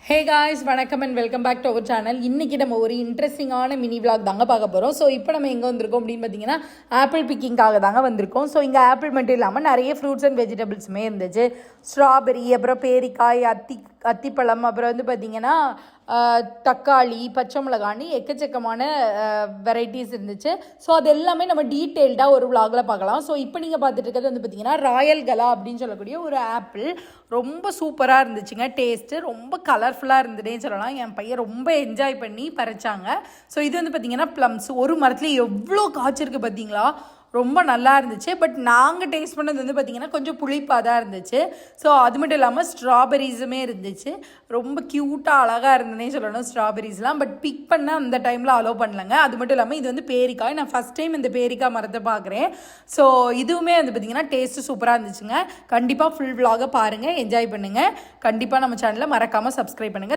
ஹே guys வணக்கம் and welcome back to our channel. இன்றைக்கி நம்ம ஒரு இன்ட்ரெஸ்டிங்கான மினி விளாக் தாங்க பார்க்க போகிறோம். ஸோ இப்போ நம்ம எங்கே வந்திருக்கோம் அப்படின்னு பார்த்தீங்கன்னா ஆப்பிள் பிக்கிங்காக தாங்க வந்திருக்கோம். ஸோ இங்கே ஆப்பிள் மட்டும் இல்லாமல் நிறைய ஃப்ரூட்ஸ் அண்ட் வெஜிடபிள்ஸுமே இருந்துச்சு. ஸ்ட்ராபெரி, அப்புறம் பேரிக்காய், அத்திப்பழம், அப்புறம் வந்து பார்த்திங்கன்னா தக்காளி, பச்சை மிளகான்னு எக்கச்சக்கமான வெரைட்டிஸ் இருந்துச்சு. ஸோ அது எல்லாமே நம்ம டீட்டெயில்டாக ஒரு விளாகில் பார்க்கலாம். ஸோ இப்போ நீங்கள் பார்த்துட்டு இருக்கிறது வந்து பார்த்திங்கன்னா ராயல் கலா அப்படின்னு சொல்லக்கூடிய ஒரு ஆப்பிள். ரொம்ப சூப்பராக இருந்துச்சுங்க. டேஸ்ட்டு ரொம்ப கலர்ஃபுல்லாக இருந்துட்டே சொல்லலாம். என் பையன் ரொம்ப என்ஜாய் பண்ணி பறிச்சாங்க. ஸோ இது வந்து பார்த்திங்கன்னா ப்ளம்ஸ். ஒரு மரத்தில் எவ்வளோ காய்ச்சிருக்கு பார்த்தீங்களா, ரொம்ப நல்லா இருந்துச்சு. பட் நாங்கள் டேஸ்ட் பண்ணது வந்து பார்த்திங்கன்னா கொஞ்சம் புளிப்பாக தான் இருந்துச்சு. ஸோ அது மட்டும் இல்லாமல் ஸ்ட்ராபெரிஸுமே இருந்துச்சு. ரொம்ப க்யூட்டாக அழகாக இருந்ததுனே சொல்லணும் ஸ்ட்ராபெரிஸ்லாம். பட் பிக் பண்ண அந்த டைமில் அலோவ் பண்ணலங்க. அது மட்டும் இல்லாமல் இது வந்து பேரிக்காய். நான் ஃபஸ்ட் டைம் இந்த பேரிக்காய் மரத்தை பார்க்குறேன். ஸோ இதுவுமே வந்து பார்த்திங்கன்னா டேஸ்ட்டு சூப்பராக இருந்துச்சுங்க. கண்டிப்பாக ஃபுல் விலாகை பாருங்கள், என்ஜாய் பண்ணுங்கள். கண்டிப்பாக நம்ம சேனலை மறக்காமல் சப்ஸ்கிரைப் பண்ணுங்கள்.